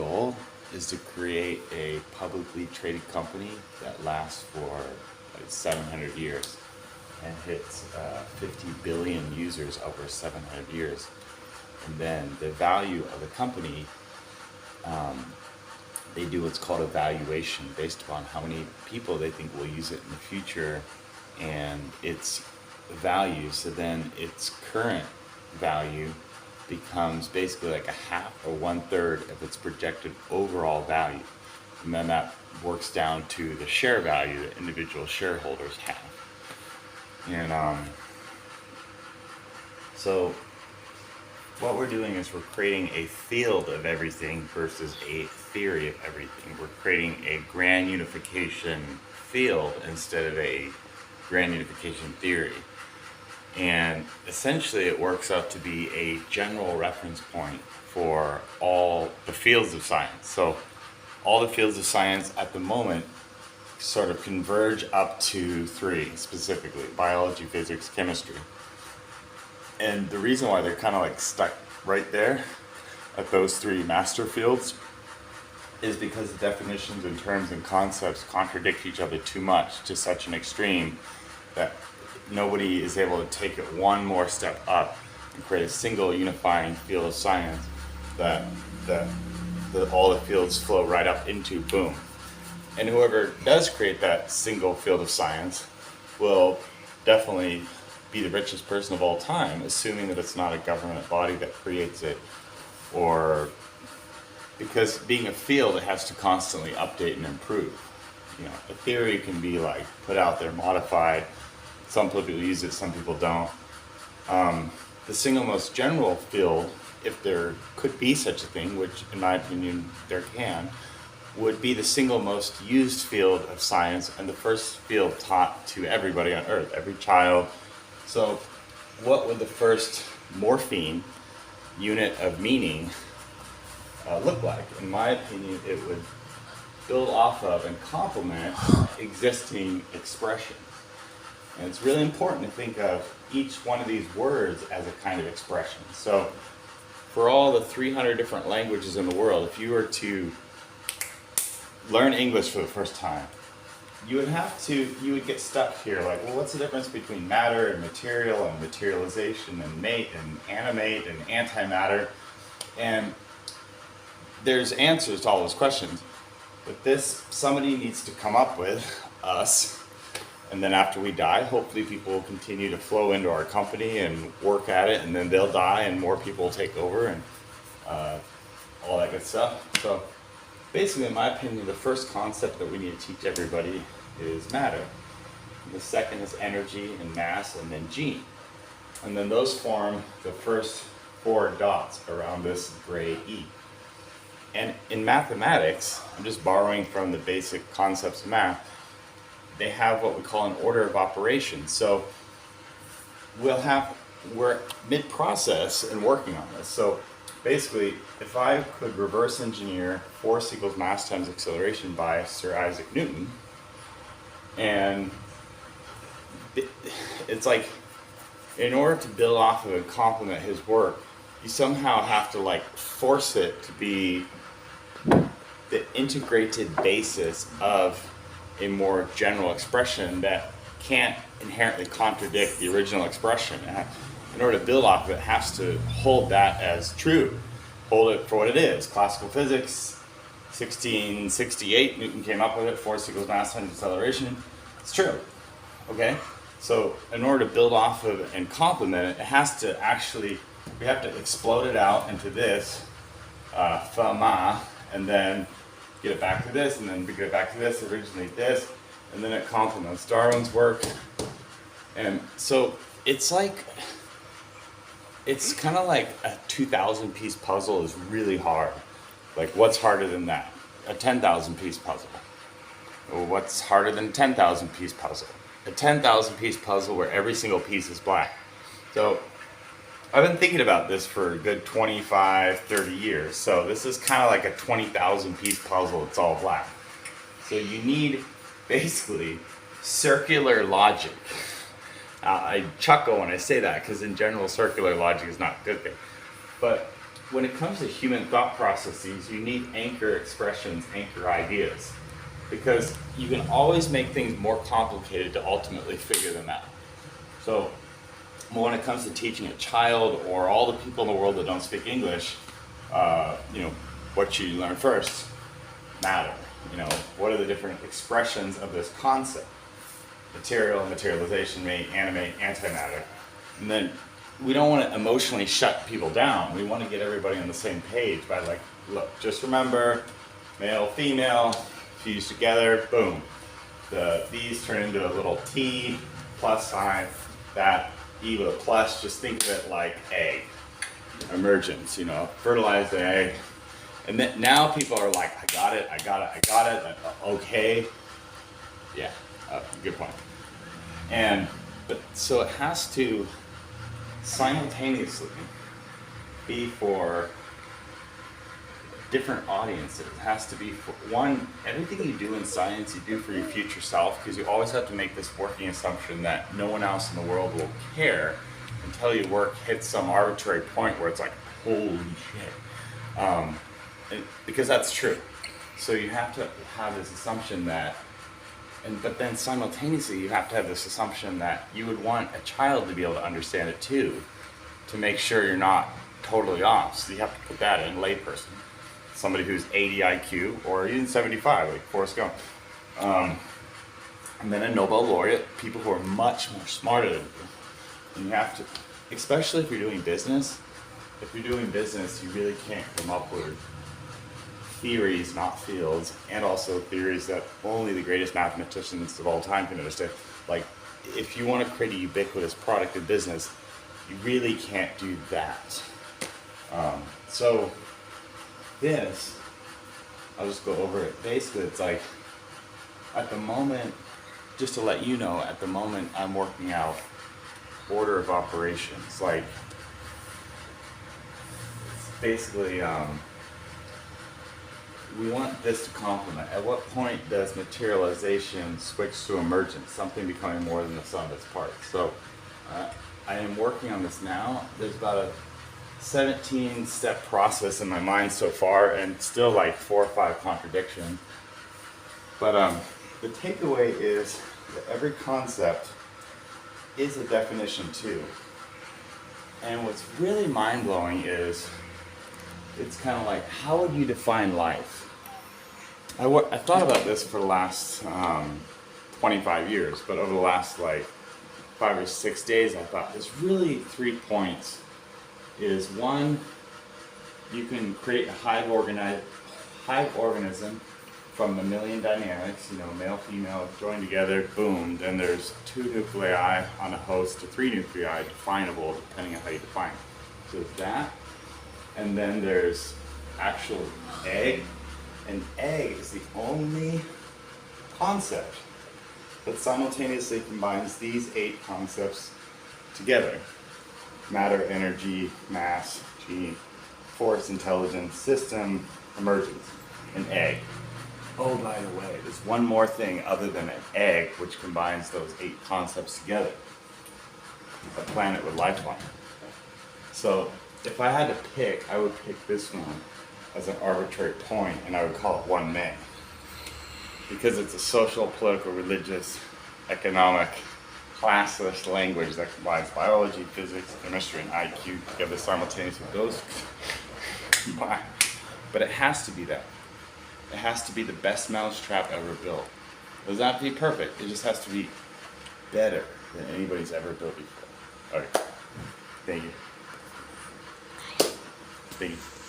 goal is to create a publicly traded company that lasts for like 700 years and hits 50 billion users over 700 years. And then the value of the company, they do what's called a valuation based upon how many people they think will use it in the future and its value. So then its current value becomes basically like a half or 1/3 of its projected overall value. And then that works down to the share value that individual shareholders have. And so what we're doing is we're creating a field of everything versus a theory of everything. We're creating a Grand Unification Field instead of a Grand Unification Theory. And essentially it works out to be a general reference point for all the fields of science. So all the fields of science at the moment sort of converge up to three specifically: biology, physics, chemistry. And the reason why they're kind of like stuck right there at those three master fields is because the definitions and terms and concepts contradict each other too much, to such an extreme that nobody is able to take it one more step up and create a single unifying field of science that all the fields flow right up into, boom. And whoever does create that single field of science will definitely be the richest person of all time, assuming that it's not a government body that creates it, or because being a field, it has to constantly update and improve. You know, a theory can be like put out there, modified. Some people use it, some people don't. The single most general field, if there could be such a thing, which in my opinion there can, would be the single most used field of science and the first field taught to everybody on Earth, every child. So what would the first morpheme unit of meaning look like? In my opinion, it would build off of and complement existing expressions. And it's really important to think of each one of these words as a kind of expression. So for all the 300 different languages in the world, if you were to learn English for the first time, you would get stuck here, like, well, what's the difference between matter and material and materialization and mate and animate and antimatter? And there's answers to all those questions, but somebody needs to come up with, us, and then after we die, hopefully people will continue to flow into our company and work at it, and then they'll die and more people will take over and all that good stuff. So basically, in my opinion, the first concept that we need to teach everybody is matter. And the second is energy and mass, and then G. And then those form the first 4 dots around this gray E. And in mathematics, I'm just borrowing from the basic concepts of math, they have what we call an order of operations. So we're mid-process in working on this. So basically, if I could reverse engineer force equals mass times acceleration by Sir Isaac Newton, and it's like, in order to build off of and complement his work, you somehow have to like force it to be the integrated basis of a more general expression that can't inherently contradict the original expression. In order to build off of it, it has to hold that as true, hold it for what it is. Classical physics, 1668, Newton came up with it, force equals mass times acceleration. It's true, okay? So in order to build off of it and complement it, it has to actually, we have to explode it out into this, fama, and then get it back to this, and then we get it back to this, originate this, and then it complements Darwin's work. And so it's like, it's kind of like a 2,000 piece puzzle is really hard. Like, what's harder than that? A 10,000 piece puzzle. Well, what's harder than a 10,000 piece puzzle? A 10,000 piece puzzle where every single piece is black. So I've been thinking about this for a good 25, 30 years. So this is kind of like a 20,000 piece puzzle. It's all black. So you need basically circular logic. I chuckle when I say that because in general circular logic is not a good thing. But when it comes to human thought processes, you need anchor expressions, anchor ideas, because you can always make things more complicated to ultimately figure them out. So when it comes to teaching a child or all the people in the world that don't speak English, what should you learn first? Matter. What are the different expressions of this concept? Material, materialization, animate, antimatter. And then we don't want to emotionally shut people down. We want to get everybody on the same page by like, look, just remember, male, female, fused together, boom. These turn into a little T, plus sign, that E with a plus, just think of it like egg. Emergence, fertilized egg. And then now people are like, I got it. Okay. Yeah, good point. But so it has to simultaneously be for different audiences. It has to be for one, everything you do in science, you do for your future self, because you always have to make this working assumption that no one else in the world will care until your work hits some arbitrary point where it's like, holy shit. Because that's true. So you have to have this assumption that, but then simultaneously you have to have this assumption that you would want a child to be able to understand it too, to make sure you're not totally off. So you have to put that in layperson. Somebody who's 80 IQ or even 75, like Forrest Gump. And then a Nobel laureate, people who are much more smarter than you. And you have to, especially if you're doing business, you really can't come up with theories, not fields, and also theories that only the greatest mathematicians of all time can understand. Like, if you want to create a ubiquitous product in business, you really can't do that. So this, I'll just go over it. Basically, it's like, at the moment, just to let you know, at the moment I'm working out order of operations. Like, it's basically, we want this to complement. At what point does materialization switch to emergence, something becoming more than the sum of its parts? So I am working on this now. There's about a 17-step process in my mind so far, and still like 4 or 5 contradictions. But the takeaway is that every concept is a definition too. And what's really mind-blowing is, it's kind of like, how would you define life? I thought about this for the last 25 years, but over the last like 5 or 6 days, I thought there's really 3 points. Is one, you can create a hive organism from mammalian dynamics, male, female, join together, boom, then there's 2 nuclei on a host to 3 nuclei, definable depending on how you define it. So there's that, and then there's actual egg. An egg is the only concept that simultaneously combines these 8 concepts together. Matter, energy, mass, gene, force, intelligence, system, emergence. An egg. Oh, by the way, there's one more thing other than an egg which combines those 8 concepts together. A planet with life on it. So if I had to pick, I would pick this one as an arbitrary point, and I would call it one man. Because it's a social, political, religious, economic, classless language that combines biology, physics, chemistry, and IQ together simultaneously. Those combine. But it has to be that. It has to be the best mousetrap ever built. It doesn't have to be perfect. It just has to be better than anybody's ever built before. All right. Thank you. Thank you.